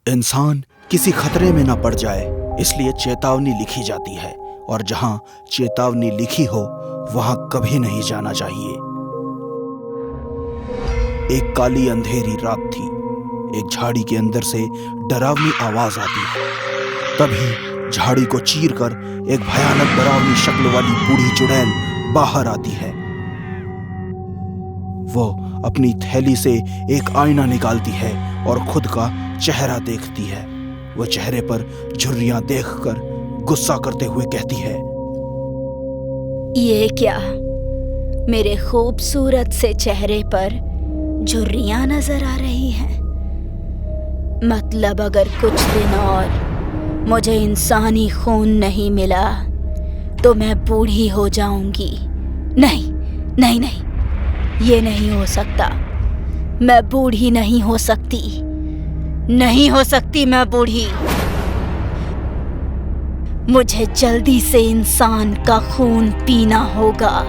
इंसान किसी खतरे में न पड़ जाए इसलिए चेतावनी लिखी जाती है, और जहां चेतावनी लिखी हो वहां कभी नहीं जाना चाहिए। एक काली अंधेरी रात थी। एक झाड़ी के अंदर से डरावनी आवाज आती है। तभी झाड़ी को चीरकर एक भयानक डरावनी शक्ल वाली बूढ़ी चुड़ैल बाहर आती है। वो अपनी थैली से एक आईना निकालती है और खुद का चेहरा देखती है। वो चेहरे पर झुर्रियां देखकर गुस्सा करते हुए कहती है, ये क्या? मेरे खूबसूरत से चेहरे पर झुर्रियां नजर आ रही हैं। मतलब अगर कुछ दिन और मुझे इंसानी खून नहीं मिला तो मैं बूढ़ी हो जाऊंगी। नहीं नहीं नहीं, ये नहीं हो सकता। मैं बूढ़ी नहीं हो सकती, नहीं हो सकती मैं बूढ़ी। मुझे जल्दी से इंसान का खून पीना होगा,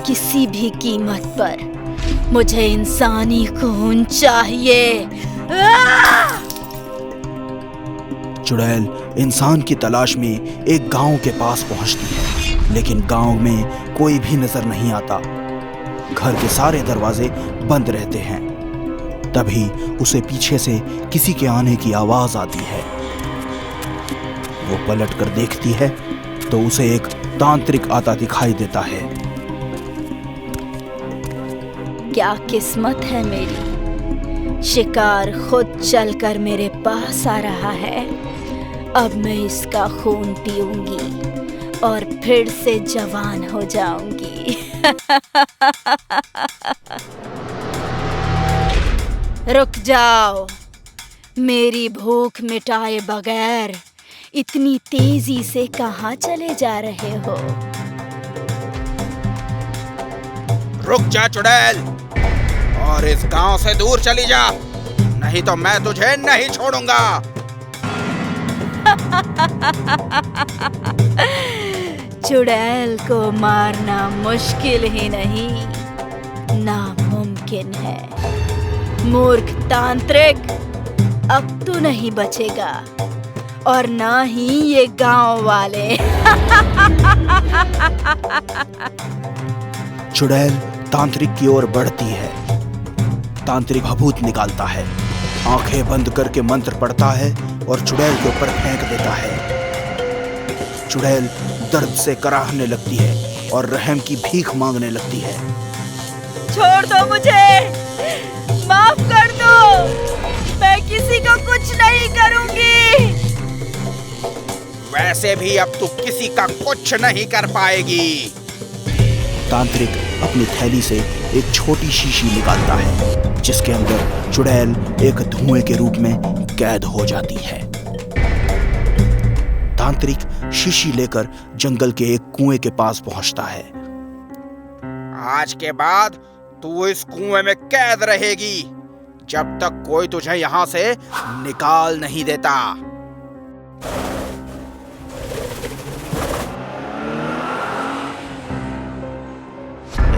किसी भी कीमत पर। मुझे इंसानी खून चाहिए। चुड़ैल इंसान की तलाश में एक गांव के पास पहुंचती है, लेकिन गांव में कोई भी नजर नहीं आता। घर के सारे दरवाजे बंद रहते हैं। तभी उसे पीछे से किसी के आने की आवाज आती है। वो पलट कर देखती है तो उसे एक तांत्रिक आता दिखाई देता है। क्या किस्मत है मेरी, शिकार खुद चलकर मेरे पास आ रहा है। अब मैं इसका खून पीऊंगी और फिर से जवान हो जाऊंगी। रुक जाओ, मेरी भूख मिटाए बगैर इतनी तेजी से कहाँ चले जा रहे हो? रुक जा चुड़ैल, और इस गांव से दूर चली जा, नहीं तो मैं तुझे नहीं छोड़ूंगा। चुड़ैल को मारना मुश्किल ही नहीं, नामुमकिन है। मूर्ख तांत्रिक, अब तू नहीं बचेगा, और ना ही ये गांव वाले। चुड़ैल तांत्रिक की ओर बढ़ती है। तांत्रिक भभूत निकालता है, आंखें बंद करके मंत्र पढ़ता है और चुड़ैल के ऊपर फेंक देता है। चुड़ैल दर्द से कराहने लगती है और रहम की भीख मांगने लगती है। छोड़ दो मुझे, माफ कर दो, मैं किसी को कुछ नहीं करूंगी। वैसे भी अब तू किसी का कुछ नहीं कर पाएगी। तांत्रिक अपनी थैली से एक छोटी शीशी निकालता है, जिसके अंदर चुड़ैल एक धुएं के रूप में कैद हो जाती है। तांत्रिक शीशी लेकर जंगल के एक कुएं के पास पहुंचता है। आज के बाद तू इस कुएं में कैद रहेगी, जब तक कोई तुझे यहाँ से निकाल नहीं देता।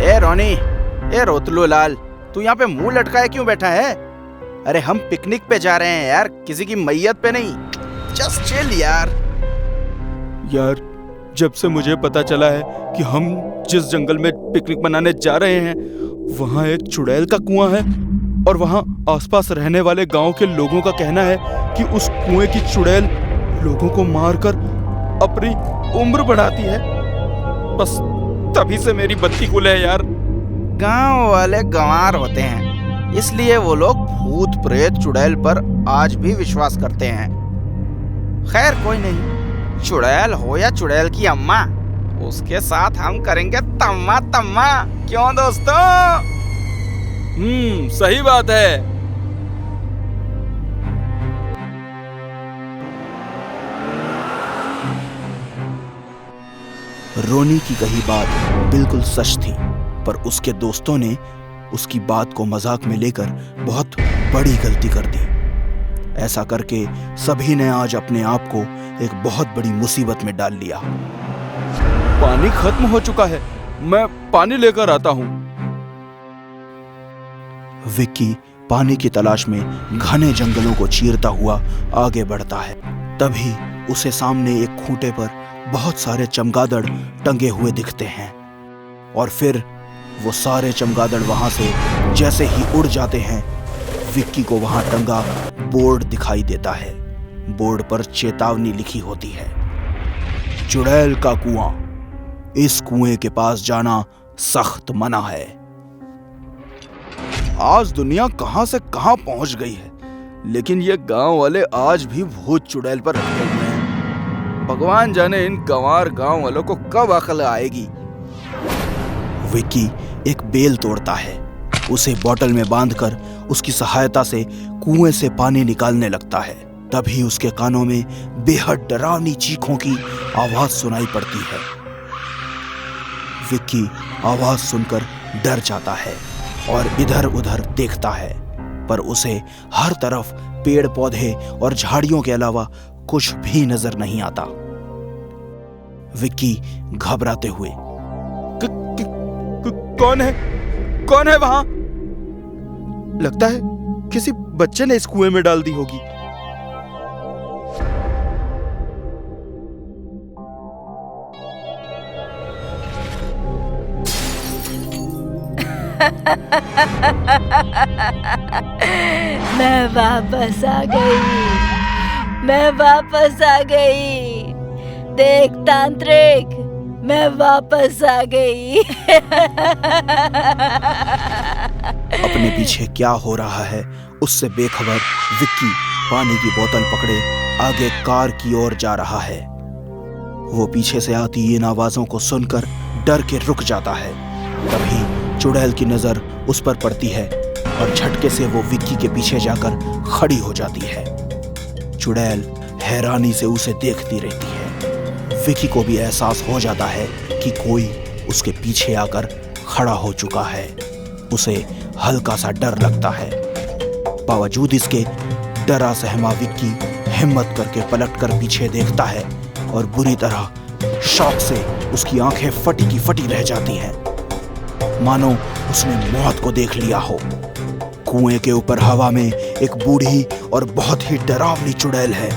ए रोनी, ए रोतलू लाल, तू यहाँ पे मुंह लटकाए क्यों बैठा है? अरे हम पिकनिक पे जा रहे हैं यार, किसी की मैयत पे नहीं। जस्ट चिल यार। यार, जब से मुझे पता चला है कि हम जिस जंगल में पिकनिक मनाने जा रहे हैं वहाँ एक चुड़ैल का कुआं है, और वहाँ आसपास रहने वाले गांव के लोगों का कहना है कि उस कुएं की चुड़ैल लोगों को मारकर अपनी उम्र बढ़ाती है। बस तभी से मेरी बत्ती गुल है यार। गांव वाले गंवार होते हैं, इसलिए वो लोग भूत प्रेत चुड़ैल पर आज भी विश्वास करते हैं। खैर कोई नहीं, चुड़ैल हो या चुड़ैल की अम्मा, उसके साथ हम करेंगे तम्मा तम्मा। क्यों दोस्तों? सही बात है। रोनी की कही बात बिल्कुल सच थी, पर उसके दोस्तों ने उसकी बात को मजाक में लेकर बहुत बड़ी गलती कर दी। ऐसा करके सभी ने आज अपने आप को एक बहुत बड़ी मुसीबत में डाल लिया। पानी खत्म हो चुका है, मैं पानी लेकर आता हूँ। विक्की पानी की तलाश में घने जंगलों को चीरता हुआ आगे बढ़ता है। तभी उसे सामने एक खूंटे पर बहुत सारे चमगादड़ टंगे हुए दिखते हैं और फिर वो सारे चमगादड़ वहां से जैसे ही उड़ जाते हैं, विक्की को वहां टंगा बोर्ड दिखाई देता है। बोर्ड पर चेतावनी लिखी होती है, चुड़ैल का कुआं, इस कुएं के पास जाना सख्त मना है। आज दुनिया कहां से कहां पहुंच गई है, लेकिन ये गांव वाले आज भी भूत चुड़ैल पर रखे हुए हैं। भगवान जाने इन गंवार गांव वालों को कब अकल आएगी। विक्की एक बेल तोड़ता है, उसे बोतल में बांधकर उसकी सहायता से कुएं से पानी निकालने लगता है। तभी उसके कानों में बेहद डरावनी चीखों की आवाज सुनाई पड़ती है। विक्की आवाज सुनकर डर जाता है और इधर उधर देखता है, पर उसे हर तरफ पेड़ पौधे और झाड़ियों के अलावा कुछ भी नजर नहीं आता। विक्की घबराते हुए, कौन है वहां? लगता है किसी बच्चे ने इस कुएं में डाल दी होगी। मैं वापस आ गई। देख तांत्रिक, मैं वापस आ गई। अपने पीछे क्या हो रहा है उससे बेखबर विक्की पानी की बोतल पकड़े आगे कार की ओर जा रहा है। वो पीछे से आती इन आवाजों को सुनकर डर के रुक जाता है। तभी चुड़ैल की नजर उस पर पड़ती है और झटके से वो विक्की के पीछे जाकर खड़ी हो जाती है। चुड़ैल हैरानी से उसे देखती रहती है। विक्की को भी एहसास हो जाता है कि कोई उसके पीछे आकर खड़ा हो चुका है। उसे हल्का सा डर लगता है। बावजूद इसके डरा सहमा विक्की हिम्मत करके पलटकर पीछे देखता है और बुरी तरह शौक से उसकी आंखें फटी की फटी रह जाती हैं, मानो उसने मौत को देख लिया हो। कुएं के ऊपर हवा में एक बूढ़ी और बहुत ही डरावनी चुड़ैल है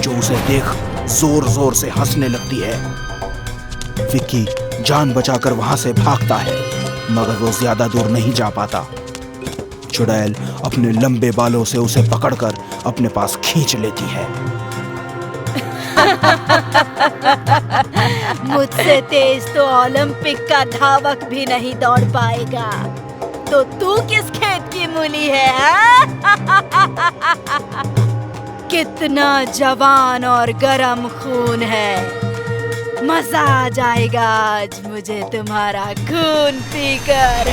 जो उसे देख जोर जोर से हंसने लगती है। विक्की जान बचाकर वहां से भागता है, मगर वो ज्यादा दूर नहीं जा पाता। चुड़ैल अपने लंबे बालों से उसे पकड़कर अपने पास खींच लेती है। मुझसे तेज तो ओलंपिक का धावक भी नहीं दौड़ पाएगा, तो तू किस खेत की मूली है? कितना जवान और गरम खून है। मजा आ जाएगा आज मुझे तुम्हारा खून पीकर।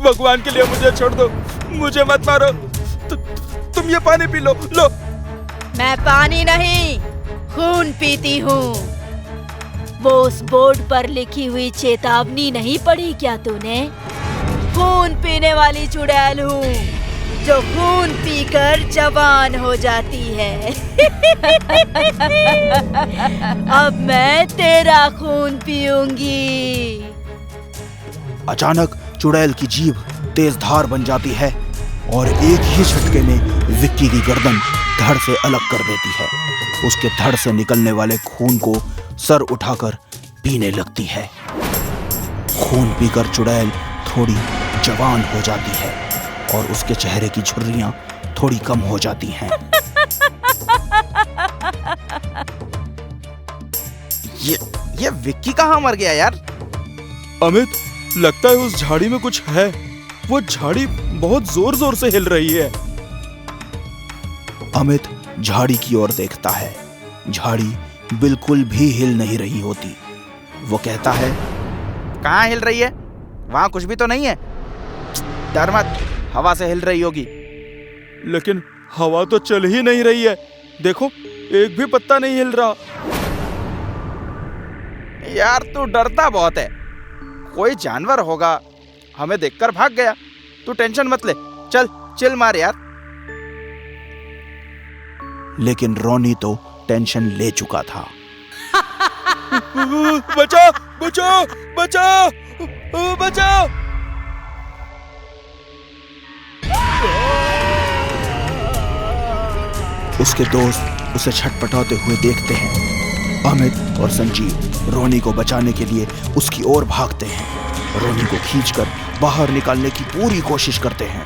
भगवान के लिए मुझे छोड़ दो, मुझे मत मारो। तुम ये पानी पी लो। मैं पानी नहीं, खून पीती हूँ। वो उस बोर्ड पर लिखी हुई चेतावनी नहीं पढ़ी क्या तूने? खून पीने वाली चुड़ैल हूँ जो खून पीकर जवान हो जाती है। अब मैं तेरा खून पीऊंगी। अचानक चुड़ैल की जीभ तेज धार बन जाती है और एक ही झटके में विक्की की गर्दन धड़ से अलग कर देती है। उसके धड़ से निकलने वाले खून को सर उठाकर पीने लगती है। खून पीकर चुड़ैल थोड़ी जवान हो जाती है और उसके चेहरे की झुर्रियां थोड़ी कम हो जाती हैं। ये विक्की कहाँ मर गया यार? अमित, लगता है उस झाड़ी में कुछ है। वो झाड़ी बहुत जोर जोर से हिल रही है। अमित झाड़ी की ओर देखता है। झाड़ी बिल्कुल भी हिल नहीं रही होती। वो कहता है, कहाँ हिल रही है? वहां कुछ भी तो नहीं है। डर मत, हवा से हिल रही होगी। लेकिन हवा तो चल ही नहीं रही है। देखो, एक भी पत्ता नहीं हिल रहा। यार तू डरता बहुत है। कोई जानवर होगा, हमें देखकर भाग गया। तू टेंशन मत ले, चल चिल मार यार। लेकिन रोनी तो टेंशन ले चुका था। बचाओ बचाओ बचाओ बचाओ। उसके दोस्त उसे छटपटाते हुए देखते हैं। अमित और संजीव रोनी को बचाने के लिए उसकी ओर भागते हैं। रोनी को खींचकर बाहर निकालने की पूरी कोशिश करते हैं।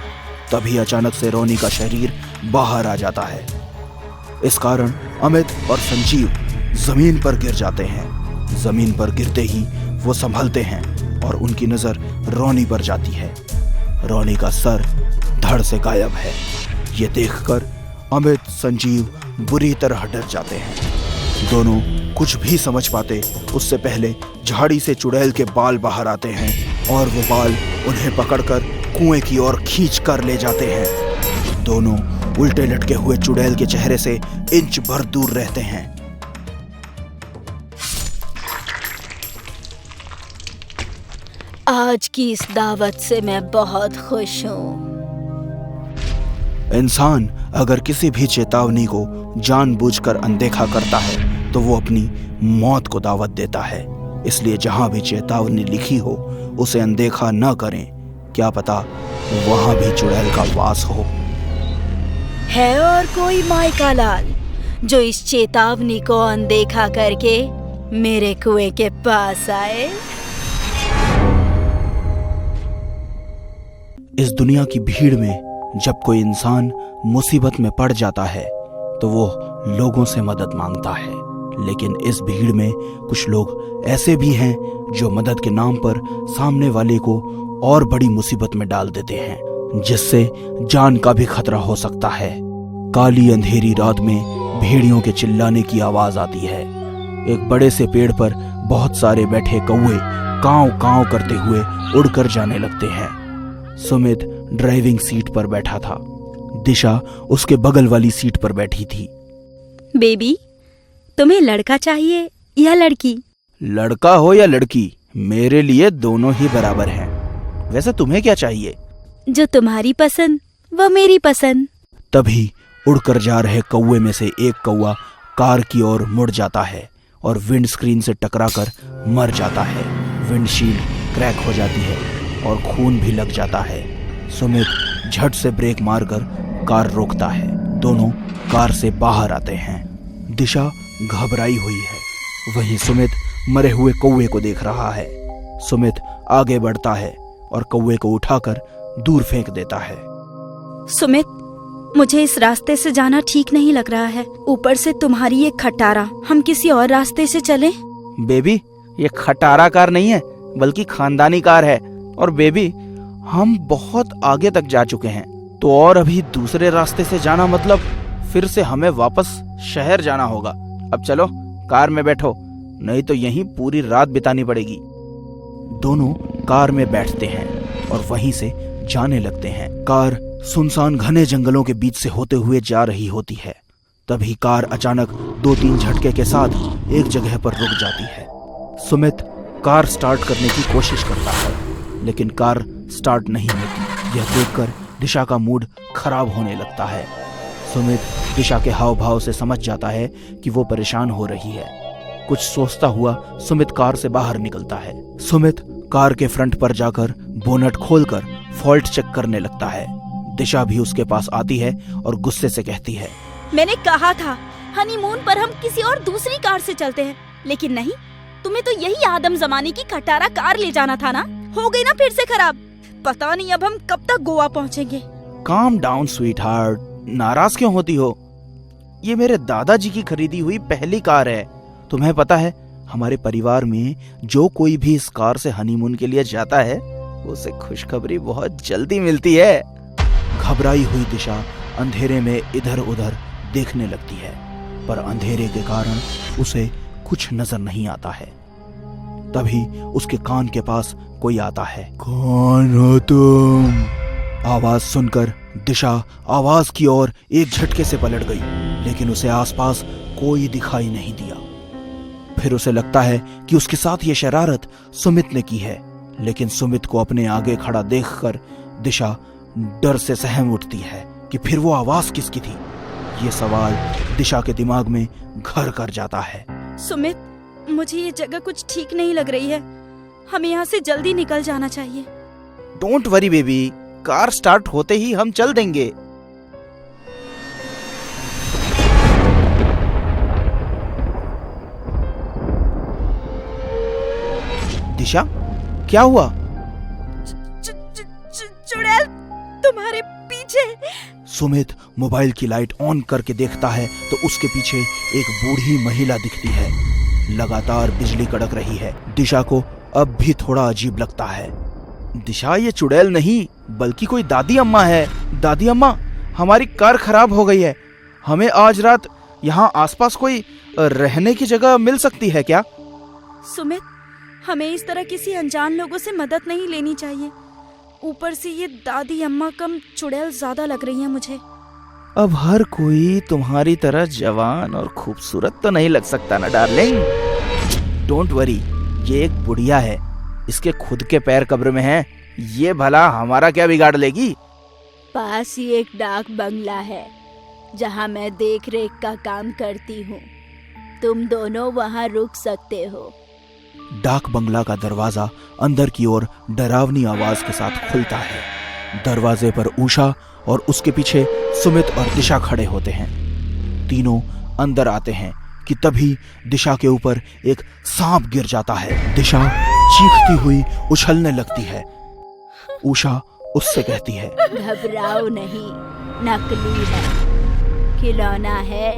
तभी अचानक से रोनी का शरीर बाहर आ जाता है। इस कारण अमित और संजीव जमीन पर गिर जाते हैं। जमीन पर गिरते ही वो संभलते हैं और उनकी नजर रोनी पर जाती है। रोनी का सर धड़ से गायब है। ये देखकर अमित संजीव बुरी तरह डर जाते हैं। दोनों कुछ भी समझ पाते उससे पहले झाड़ी से चुड़ैल के बाल बाहर आते हैं और वो बाल उन्हें पकड़कर कुएं की ओर खींच कर ले जाते हैं। दोनों उल्टे लटके हुए चुड़ैल के चेहरे से इंच भर दूर रहते हैं। आज की इस दावत से मैं बहुत खुश हूँ। इंसान अगर किसी भी चेतावनी को जानबूझकर अनदेखा करता है तो वो अपनी मौत को दावत देता है। इसलिए जहां भी चेतावनी लिखी हो उसे अनदेखा न करें। क्या पता वहां भी चुड़ैल का वास हो। है और कोई माइका लाल जो इस चेतावनी को अनदेखा करके मेरे कुएं के पास आए? इस दुनिया की भीड़ में जब कोई इंसान मुसीबत में पड़ जाता है तो वो लोगों से मदद मांगता है। लेकिन इस भीड़ में कुछ लोग ऐसे भी हैं जो मदद के नाम पर सामने वाले को और बड़ी मुसीबत में डाल देते हैं, जिससे जान का भी खतरा हो सकता है। काली अंधेरी रात में भेड़ियों के चिल्लाने की आवाज आती है। एक बड़े से पेड़ पर बहुत सारे बैठे कौवे कांव कांव करते हुए उड़कर जाने लगते हैं। सुमित ड्राइविंग सीट पर बैठा था। दिशा उसके बगल वाली सीट पर बैठी थी। बेबी, तुम्हें लड़का चाहिए या लड़की? लड़का हो या लड़की, मेरे लिए दोनों ही बराबर हैं। वैसे तुम्हें क्या चाहिए? जो तुम्हारी पसंद वो मेरी पसंद। तभी उड़कर जा रहे कौवे में से एक कौवा कार की ओर मुड़ जाता है और विंडस्क्रीन से टकराकर मर जाता है। विंडशील्ड क्रैक हो जाती है और खून भी लग जाता है। सुमित झट से ब्रेक मारकर कार रोकता है। दोनों कार से बाहर आते हैं। दिशा घबराई हुई है। वहीं सुमित मरे हुए कौवे को देख रहा है। सुमित आगे बढ़ता है और कौवे को उठाकर दूर फेंक देता है। सुमित, मुझे इस रास्ते से जाना ठीक नहीं लग रहा है। ऊपर से तुम्हारी ये खटारा। हम किसी और रास्ते से चलें? बेबी, ये खटारा कार नहीं है बल्कि खानदानी कार है। और बेबी, हम बहुत आगे तक जा चुके हैं, तो और अभी दूसरे रास्ते से जाना मतलब फिर से हमें वापस शहर जाना होगा। अब चलो कार में बैठो, नहीं तो यहीं पूरी रात बितानी पड़ेगी। दोनों कार में बैठते हैं और वहीं से जाने लगते हैं। कार सुनसान घने जंगलों के बीच से होते हुए जा रही होती है। तभी कार अचानक 2-3 झटके के साथ एक जगह पर रुक जाती है। सुमित कार स्टार्ट करने की कोशिश करता है, लेकिन कार स्टार्ट नहीं होती। यह देखकर दिशा का मूड खराब होने लगता है। सुमित दिशा के हाव भाव से समझ जाता है कि वो परेशान हो रही है। कुछ सोचता हुआ सुमित कार से बाहर निकलता है। सुमित कार के फ्रंट पर जाकर बोनट खोलकर फॉल्ट चेक करने लगता है। दिशा भी उसके पास आती है और गुस्से से कहती है, मैंने कहा था हनीमून पर हम किसी और दूसरी कार से चलते हैं, लेकिन नहीं, तुम्हें तो यही आदम जमाने की खटारा कार ले जाना था ना। हो गई ना फिर से खराब। पता नहीं अब हम कब तक गोवा पहुँचेंगे। काम डाउन स्वीट हार्ट, नाराज क्यों होती हो? ये मेरे दादाजी की खरीदी हुई पहली कार है। तुम्हें पता है, हमारे परिवार में जो कोई भी इस कार से हनीमून के लिए जाता है उसे खुशखबरी बहुत जल्दी मिलती है। घबराई हुई दिशा अंधेरे में इधर उधर देखने लगती है, पर अंधेरे के कारण उसे कुछ नजर नहीं आता है। तभी उसके कान के पास कोई आता है। कौन हो तुम? आवाज सुनकर दिशा आवाज की ओर एक झटके से पलट गई, लेकिन उसे आसपास कोई दिखाई नहीं दिया। फिर उसे लगता है कि उसके साथ ये शरारत सुमित ने की है, लेकिन सुमित को अपने आगे खड़ा देखकर दिशा डर से सहम उठती है कि फिर वो आवाज किसकी थी। ये सवाल दिशा के दिमाग में घर कर जाता है। सुमित, मुझे ये जगह कुछ ठीक नहीं लग रही है। हमें यहाँ से जल्दी निकल जाना चाहिए। Don't worry baby, car start होते ही हम चल देंगे। दिशा, क्या हुआ? चुड़ैल तुम्हारे पीछे। सुमित मोबाइल की लाइट ऑन करके देखता है तो उसके पीछे एक बूढ़ी महिला दिखती है। लगातार बिजली कड़क रही है। दिशा को अब भी थोड़ा अजीब लगता है। दिशा, ये चुड़ैल नहीं बल्कि कोई दादी अम्मा है। दादी अम्मा, हमारी कार खराब हो गई है। हमें आज रात यहाँ आसपास कोई रहने की जगह मिल सकती है क्या? सुमित, हमें इस तरह किसी अनजान लोगों से मदद नहीं लेनी चाहिए। ऊपर से ये दादी अम्मा कम चुड़ैल ज्यादा लग रही है मुझे। अब हर कोई तुम्हारी तरह जवान और खूबसूरत तो नहीं लग सकता ना डार्लिंग। डोंट वरी, ये एक बुढ़िया है। इसके खुद के पैर कब्र में हैं। ये भला हमारा क्या बिगाड़ लेगी? पास ही एक डाक बंगला है जहाँ मैं देख रेख का काम करती हूँ। तुम दोनों वहाँ रुक सकते हो। डाक बंगला का दरवाजा अंदर की ओर डरावनी आवाज के साथ खुलता है। दरवाजे पर उषा और उसके पीछे सुमित और दिशा खड़े होते हैं। तीनों अंदर आते हैं कि तभी दिशा के ऊपर एक सांप गिर जाता है। दिशा चीखती हुई उछलने लगती है। उषा उससे कहती है, घबराओ नहीं, नकली है, खिलौना है।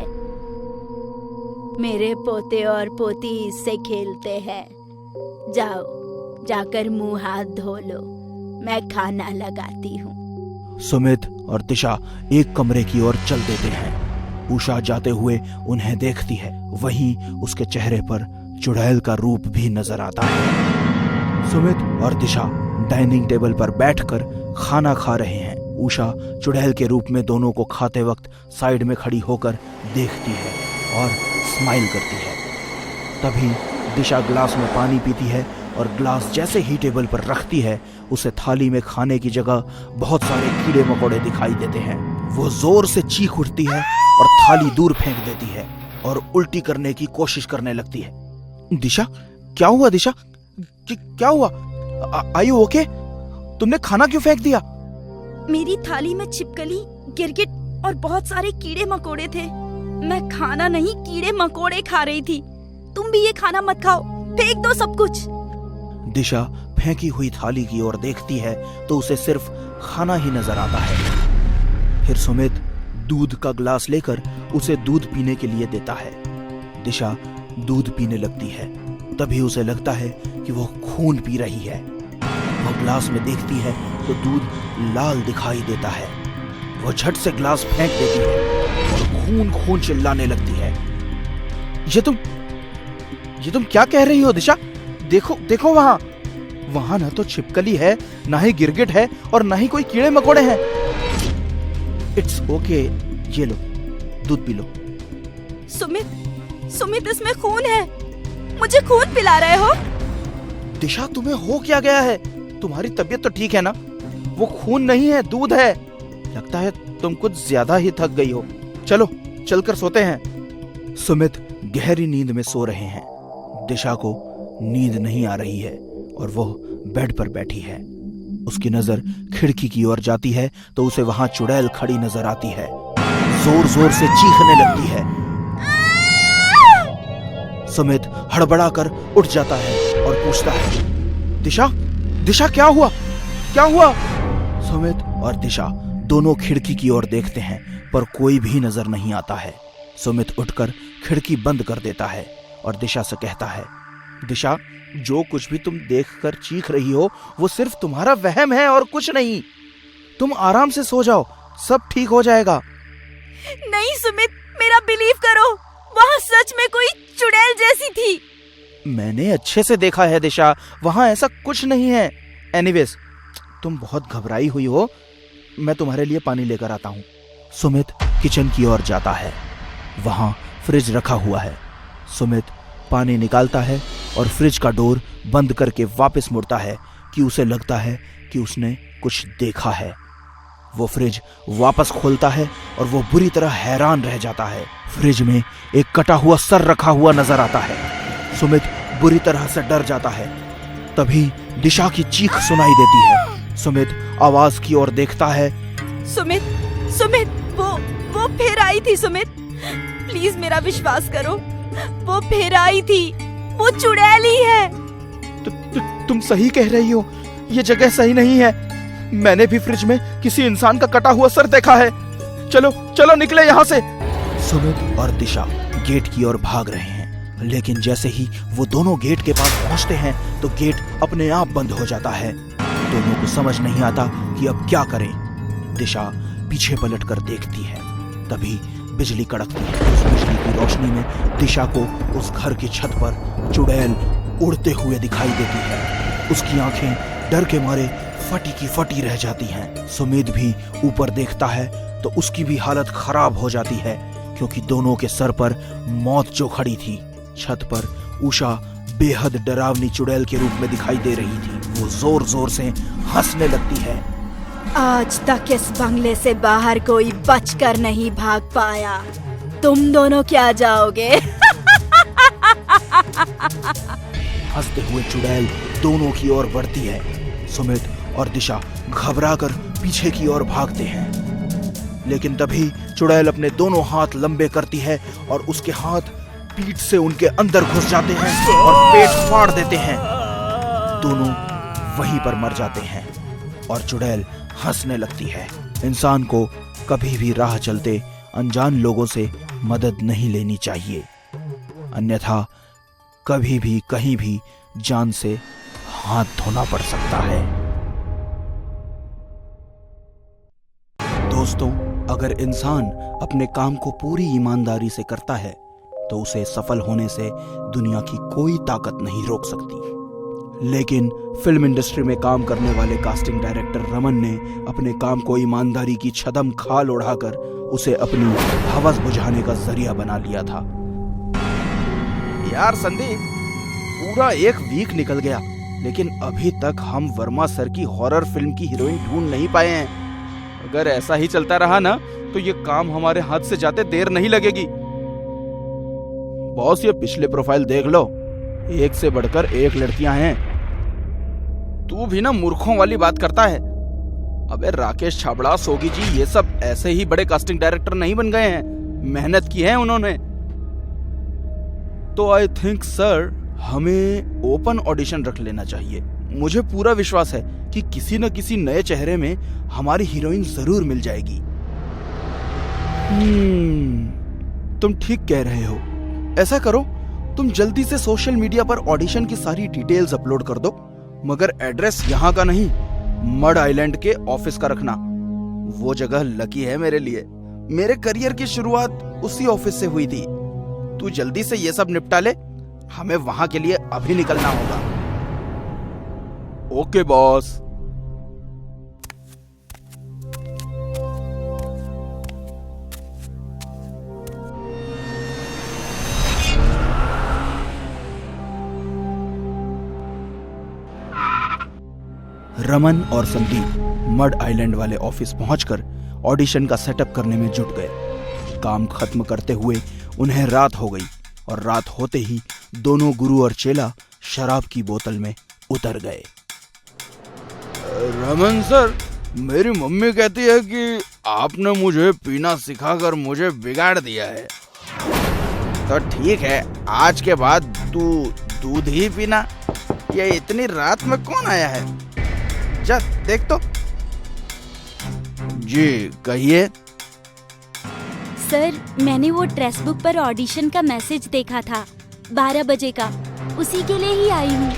मेरे पोते और पोती इससे खेलते हैं। जाओ, जाकर मुंह हाथ धो लो, मैं खाना लगाती हूँ। सुमित और दिशा एक कमरे की ओर चल देते हैं। उषा जाते हुए उन्हें देखती है। वहीं उसके चेहरे पर चुड़ैल का रूप भी नजर आता है। सुमित और दिशा डाइनिंग टेबल पर बैठकर खाना खा रहे हैं। उषा चुड़ैल के रूप में दोनों को खाते वक्त साइड में खड़ी होकर देखती है और स्माइल करती है। तभी दिशा ग्लास में पानी पीती है और ग्लास जैसे ही टेबल पर रखती है, उसे थाली में खाने की जगह बहुत सारे कीड़े मकोड़े दिखाई देते हैं। वो जोर से चीख उठती है और थाली दूर फेंक देती है और उल्टी करने की कोशिश करने लगती है। दिशा, क्या हुआ? दिशा, क्या हुआ? Are you okay? तुमने खाना क्यों फेंक दिया? मेरी थाली में छिपकली, गिरगिट और बहुत सारे कीड़े मकोड़े थे। मैं खाना नहीं, कीड़े मकोड़े खा रही थी। तुम भी ये खाना मत खाओ, फेंक दो सब कुछ। दिशा फेंकी हुई थाली की ओर देखती है तो उसे सिर्फ खाना ही नजर आता है। फिर सुमित दूध का ग्लास लेकर उसे दूध पीने के लिए देता है। दिशा दूध पीने लगती है। तभी उसे लगता है कि वो खून पी रही है। वह ग्लास में देखती है तो दूध लाल दिखाई देता है। वो झट से ग्लास फेंक देती है और खून खून चिल्लाने लगती है। ये तुम क्या कह रही हो दिशा? देखो वहां ना तो छिपकली है, ना ही गिरगिट है और ना ही कोई कीड़े मकोड़े हैं। इट्स ओके, ये लो, दूध पी लो। सुमित, इसमें खून है। मुझे खून पिला रहे हो? दिशा, तुम्हें हो क्या गया है? तुम्हारी तबीयत तो ठीक है ना? वो खून नहीं है, दूध है। लगता है तुम कुछ ज्यादा ही थक गई हो। चलो चलकर सोते हैं। सुमित गहरी नींद में सो रहे हैं। दिशा को नींद नहीं आ रही है और वो बेड पर बैठी है। उसकी नजर खिड़की की ओर जाती है तो उसे वहां चुड़ैल खड़ी नजर आती है। जोर जोर से चीखने लगती है। सुमित हड़बड़ाकर उठ जाता है और पूछता है, दिशा क्या हुआ? सुमित और दिशा दोनों खिड़की की ओर देखते हैं पर कोई भी नजर नहीं आता है। सुमित उठकर खिड़की बंद कर देता है और दिशा से कहता है, दिशा, जो कुछ भी तुम देखकर चीख रही हो वो सिर्फ तुम्हारा वहम है और कुछ नहीं। तुम आराम से सो जाओ, सब ठीक हो जाएगा। नहीं सुमित, मेरा बिलीव करो, वहाँ सच में कोई चुड़ैल जैसी थी। मैंने अच्छे से देखा है दिशा, वहां ऐसा कुछ नहीं है। एनीवेज, तुम बहुत घबराई हुई हो, मैं तुम्हारे लिए पानी लेकर आता हूँ। सुमित किचन की ओर जाता है। वहां फ्रिज रखा हुआ है। सुमित पानी निकालता है और फ्रिज का डोर बंद करके वापस मुड़ता है कि उसे लगता है कि उसने कुछ देखा है। वो फ्रिज वापस खोलता है और वो बुरी तरह हैरान रह जाता है। फ्रिज में एक कटा हुआ सर रखा हुआ नजर आता है। सुमित बुरी तरह से डर जाता है। तभी दिशा की चीख सुनाई देती है। सुमित आवाज की ओर देखता है। सुमित, सुमित, वो फिर आई थी। सुमित, प्लीज मेरा विश्वास करो, वो फिर आई थी। वो चुड़ैल ही है। तुम सही कह रही हो, ये जगह सही नहीं है। मैंने भी फ्रिज में किसी इंसान का कटा हुआ सर देखा है। चलो चलो निकले यहाँ से। सुमित और दिशा गेट की ओर भाग रहे हैं, लेकिन जैसे ही वो दोनों गेट के पास पहुंचते हैं तो गेट अपने आप बंद हो जाता है। दोनों को समझ नहीं आता कि अब क्या करें। दिशा पीछे पलटकर देखती है, तभी बिजली कड़कती है। उस बिजली की रोशनी में दिशा को उस घर की छत पर चुड़ैल उड़ते हुए दिखाई देती है। उसकी आंखें डर के मारे फटी की फटी रह जाती हैं। सुमित भी ऊपर देखता है तो उसकी भी हालत खराब हो जाती है, क्योंकि दोनों के सर पर मौत जो खड़ी थी। छत पर उषा बेहद डरावनी चुड़ैल के रूप में दिखाई दे रही थी। वो जोर जोर से हंसने लगती है। आज तक इस बंगले से बाहर कोई बचकर नहीं भाग पाया। तुम दोनों क्या जाओगे? हंसते हुए चुड़ैल दोनों की ओर बढ़ती है। सुमित और दिशा घबराकर पीछे की ओर भागते हैं, लेकिन तभी चुड़ैल अपने दोनों हाथ लंबे करती है और उसके हाथ पीठ से उनके अंदर घुस जाते हैं और पेट फाड़ देते हैं। दोनों वहीं पर मर जाते हैं और चुड़ैल हंसने लगती है। इंसान को कभी भी राह चलते अनजान लोगों से मदद नहीं लेनी चाहिए, अन्यथा कभी भी कहीं भी जान से हाथ धोना पड़ सकता है। दोस्तों, अगर इंसान अपने काम को पूरी ईमानदारी से करता है तो उसे सफल होने से दुनिया की कोई ताकत नहीं रोक सकती। लेकिन फिल्म इंडस्ट्री में काम करने वाले कास्टिंग डायरेक्टर रमन ने अपने काम को ईमानदारी की छदम खाल उड़ाकर उसे अपनी हवस बुझाने का जरिया बना लिया था। यार संदीप, पूरा एक वीक निकल गया, लेकिन अभी तक हम वर्मा सर की हॉरर फिल्म की हीरोइन ढूंढ नहीं पाए हैं। अगर ऐसा ही चलता रहा ना तो ये काम हमारे हाथ से जाते देर नहीं लगेगी। बॉस, ये पिछले प्रोफाइल देख लो, एक से बढ़कर एक लड़कियां हैं। तू भी ना मूर्खों वाली बात करता है। अबे राकेश छाबड़ा, सोगी जी, ये सब ऐसे ही बड़े कास्टिंग डायरेक्टर नहीं बन गए हैं, मेहनत की है उन्होंने। तो आई थिंक सर हमें ओपन ऑडिशन रख लेना चाहिए। मुझे पूरा विश्वास है कि किसी न किसी नए चेहरे में हमारी हीरोइन जरूर मिल जाएगी। तुम ठीक कह रहे हो। ऐसा करो, तुम जल्दी से सोशल मीडिया पर ऑडिशन की सारी डिटेल्स अपलोड कर दो, मगर एड्रेस यहाँ का नहीं, मड आइलैंड के ऑफिस का रखना। वो जगह लकी है मेरे लिए। मेरे करियर की शुरुआत उसी ऑफिस से हुई थी। तू जल्दी से ये सब निपटा ले, हमें वहां के लिए अभी निकलना होगा। Okay boss. रमन और संदीप मड आइलैंड वाले ऑफिस पहुंचकर ऑडिशन का सेटअप करने में जुट गए। काम खत्म करते हुए उन्हें रात हो गई और रात होते ही दोनों गुरु और चेला शराब की बोतल में उतर गए। रमन सर, मेरी मम्मी कहती है कि आपने मुझे पीना सिखाकर मुझे बिगाड़ दिया है। तो ठीक है, आज के बाद तू दूध ही पीना। ये इतनी रात में कौन आया है? जा देख तो। जी कहिए। सर, मैंने वो ड्रेस बुक पर ऑडिशन का मैसेज देखा था 12 बजे का, उसी के लिए ही आई हूँ।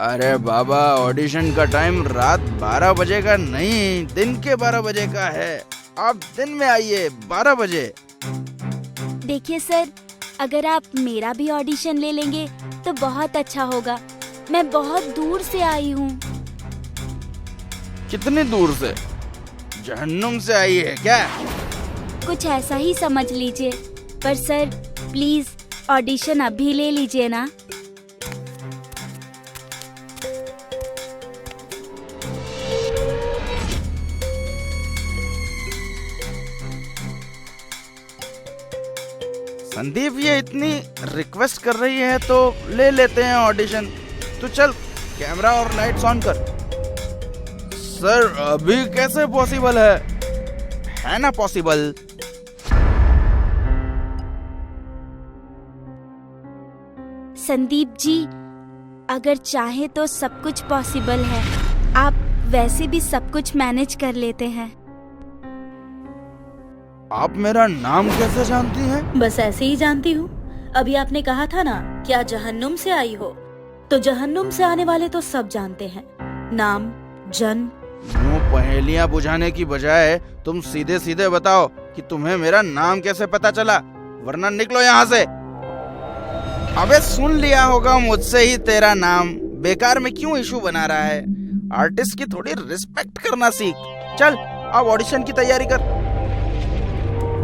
अरे बाबा, ऑडिशन का टाइम रात 12 बजे का नहीं, दिन के 12 बजे का है। आप दिन में आइए 12 बजे। देखिए सर, अगर आप मेरा भी ऑडिशन ले लेंगे तो बहुत अच्छा होगा। मैं बहुत दूर से आई हूँ। कितनी दूर से? जहन्नुम से आई है क्या? कुछ ऐसा ही समझ लीजिए। पर सर प्लीज ऑडिशन अभी ले लीजिए ना। संदीप ये इतनी रिक्वेस्ट कर रही है तो ले लेते हैं ऑडिशन। तो चल कैमरा और लाइट्स ऑन कर। सर अभी कैसे पॉसिबल है ना पॉसिबल? संदीप जी, अगर चाहे तो सब कुछ पॉसिबल है। आप वैसे भी सब कुछ मैनेज कर लेते हैं। आप मेरा नाम कैसे जानती हैं? बस ऐसे ही जानती हूँ। अभी आपने कहा था ना, क्या जहन्नुम से आई हो? तो जहन्नुम से आने वाले तो सब जानते हैं, नाम, जन्म। यूं पहेलियां बुझाने की बजाय तुम सीधे सीधे बताओ कि तुम्हें मेरा नाम कैसे पता चला, वरना निकलो यहाँ से। अबे सुन लिया होगा मुझसे ही तेरा नाम, बेकार में क्यों इशू बना रहा है? आर्टिस्ट की थोड़ी रिस्पेक्ट करना सीख। चल अब ऑडिशन की तैयारी कर।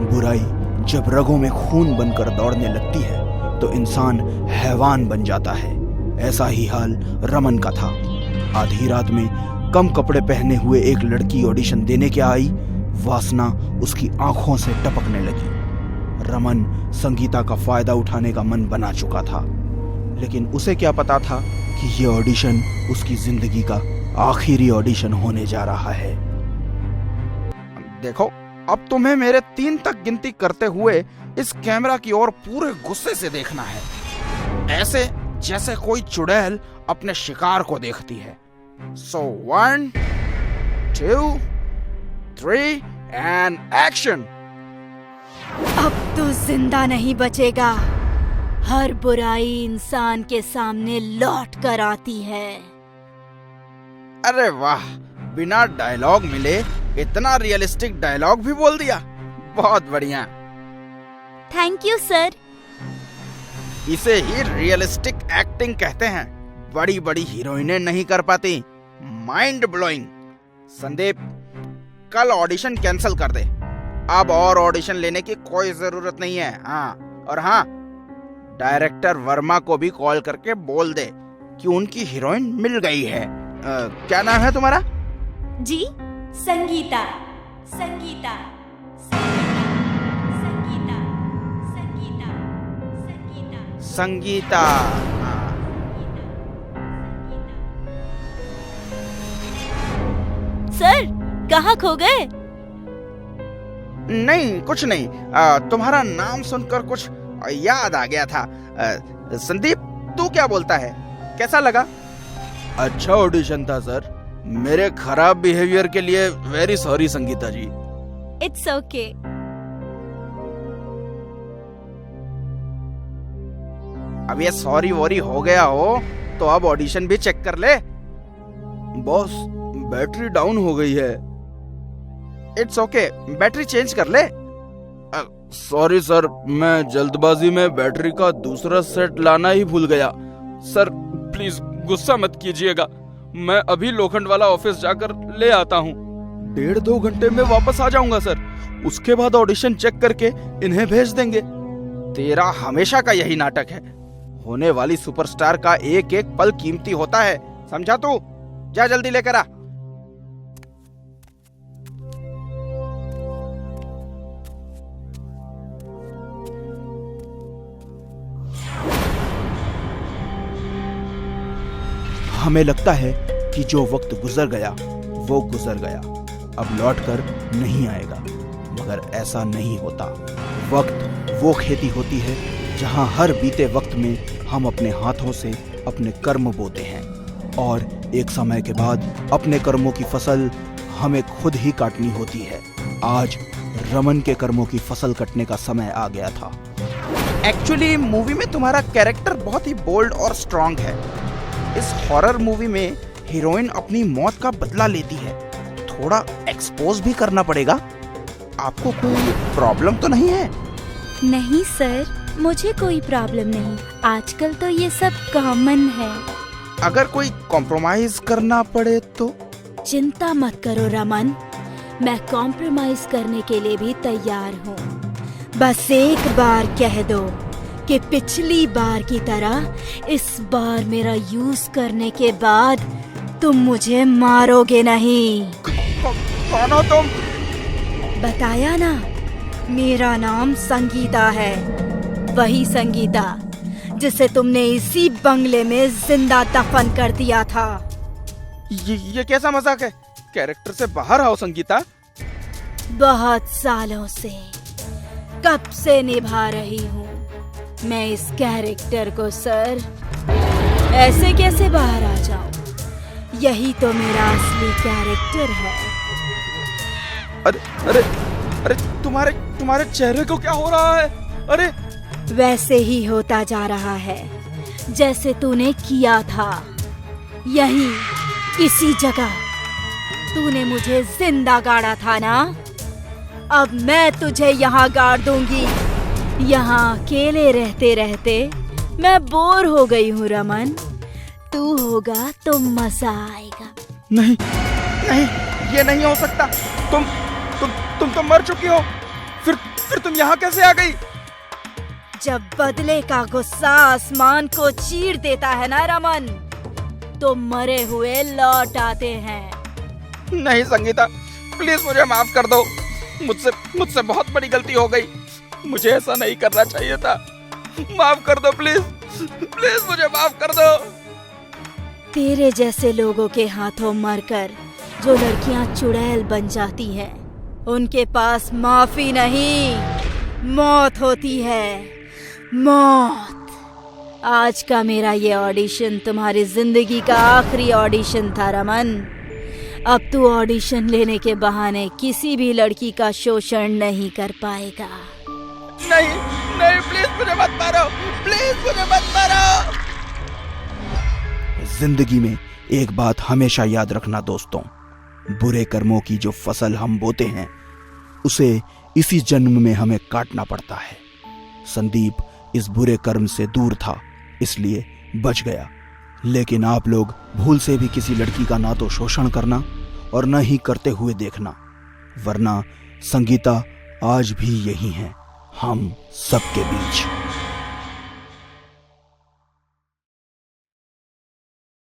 बुराई जब रगों में खून बनकर दौड़ने लगती है तो इंसान हैवान बन जाता है। ऐसा ही हाल रमन का था। आधी रात में कम कपड़े पहने हुए एक लड़की ऑडिशन देने के आई। वासना उसकी आंखों से टपकने लगी। रमन संगीता का फायदा उठाने का मन बना चुका था, लेकिन उसे क्या पता था कि ये ऑडिशन उसकी जिंदगी का आखिरी ऑडिशन होने जा रहा है। देखो, अब तुम्हें मेरे 3 तक गिनती करते हुए इस कैमरा की ओर पूरे गुस्से से देखना है, ऐसे जैसे कोई चुड़ैल अपने शिकार को देखती है। So 1, 2, 3 and action। अब तू जिंदा नहीं बचेगा। हर बुराई इंसान के सामने लौट कर आती है। अरे वाह, बिना डायलॉग मिले इतना रियलिस्टिक डायलॉग भी बोल दिया। बहुत बढ़िया। Thank you sir. इसे ही रियलिस्टिक एक्टिंग कहते हैं। बड़ी बड़ी हीरोइनें नहीं कर पाती। Mind blowing. संदीप, कल ऑडिशन कैंसिल कर दे। अब और ऑडिशन लेने की कोई जरूरत नहीं है। हाँ, और हाँ, डायरेक्टर वर्मा को भी कॉल करके बोल दे कि उनकी हीरोइन मिल गई है। क्या नाम है तुम्हारा? जी, संगीता। संगीता, संगीता, संगीता, संगीता, संगीता। सर, कहाँ खो गए? नहीं, कुछ नहीं। तुम्हारा नाम सुनकर कुछ याद आ गया था। संदीप, तू क्या बोलता है? कैसा लगा? अच्छा ऑडिशन था सर। मेरे खराब बिहेवियर के लिए very sorry Sangeeta ji. It's okay. अब ये सॉरी वॉरी हो गया हो तो अब ऑडिशन भी चेक कर ले। बॉस, बैटरी डाउन हो गई है। इट्स ओके, बैटरी चेंज कर ले। सॉरी सर, मैं जल्दबाजी में बैटरी का दूसरा सेट लाना ही भूल गया। सर प्लीज गुस्सा मत कीजिएगा। मैं अभी लोखंड वाला ऑफिस जाकर ले आता हूँ। 1.5-2 घंटे में वापस आ जाऊंगा सर। उसके बाद ऑडिशन चेक करके इन्हें भेज देंगे। तेरा हमेशा का यही नाटक है। होने वाली सुपरस्टार का एक एक पल कीमती होता है, समझा तू? जा जल्दी लेकर आ। हमें लगता है कि जो वक्त गुजर गया वो गुजर गया, अब लौट कर नहीं आएगा, मगर ऐसा नहीं होता। वक्त वो खेती होती है जहां हर बीते वक्त में हम अपने हाथों से अपने कर्म बोते हैं और एक समय के बाद अपने कर्मों की फसल हमें खुद ही काटनी होती है। आज रमन के कर्मों की फसल कटने का समय आ गया था। एक्चुअली मूवी में तुम्हारा कैरेक्टर बहुत ही बोल्ड और स्ट्रांग है। इस हॉरर मूवी में हीरोइन अपनी मौत का बदला लेती है। थोड़ा एक्सपोज भी करना पड़ेगा। आपको कोई प्रॉब्लम तो नहीं है? नहीं सर, मुझे कोई प्रॉब्लम नहीं। आजकल तो ये सब कॉमन है। अगर कोई कॉम्प्रोमाइज करना पड़े तो? चिंता मत करो रमन, मैं कॉम्प्रोमाइज करने के लिए भी तैयार हूँ। बस एक बार कह दो कि पिछली बार की तरह इस बार मेरा यूज करने के बाद तुम मुझे मारोगे नहीं। कौन हो तुम? बताया ना, मेरा नाम संगीता है। वही संगीता जिसे तुमने इसी बंगले में जिंदा दफन कर दिया था। ये कैसा मजाक है? कैरेक्टर से बाहर आओ संगीता। बहुत सालों से, कब से निभा रही हूँ मैं इस कैरेक्टर को सर। ऐसे कैसे बाहर आ जाऊं? यही तो मेरा असली कैरेक्टर है। अरे अरे अरे तुम्हारे चेहरे को क्या हो रहा है? अरे वैसे ही होता जा रहा है जैसे तूने किया था। यहीं इसी जगह तूने मुझे जिंदा गाड़ा था ना। अब मैं तुझे यहाँ गाड़ दूंगी। यहाँ अकेले रहते रहते मैं बोर हो गई हूँ रमन। तू होगा तो मजा आएगा। नहीं नहीं, ये नहीं हो सकता। तुम तो मर चुकी हो। फिर तुम यहाँ कैसे आ गई? जब बदले का गुस्सा आसमान को चीर देता है ना रमन, तो मरे हुए लौट आते हैं। नहीं संगीता, प्लीज मुझे माफ कर दो। मुझसे बहुत बड़ी गलती हो गई। मुझे ऐसा नहीं करना चाहिए था। माफ कर दो प्लीज, प्लीज मुझे माफ कर दो। तेरे जैसे लोगों के हाथों मरकर जो लड़कियां चुड़ैल बन जाती हैं, उनके पास माफी नहीं, मौत होती है। मौत। आज का मेरा ये ऑडिशन तुम्हारी जिंदगी का आखिरी ऑडिशन था रमन। अब तू ऑडिशन लेने के बहाने किसी भी लड़की का शोषण नहीं कर पाएगा। नहीं नहीं, प्लीज मुझे मत मारो, प्लीज मुझे मत मारो। जिंदगी में एक बात हमेशा याद रखना दोस्तों, बुरे कर्मों की जो फसल हम बोते हैं उसे इसी जन्म में हमें काटना पड़ता है। संदीप इस बुरे कर्म से दूर था, इसलिए बच गया। लेकिन आप लोग भूल से भी किसी लड़की का ना तो शोषण करना और न ही करते हुए देखना, वरना संगीता आज भी यही है हम सबके बीच।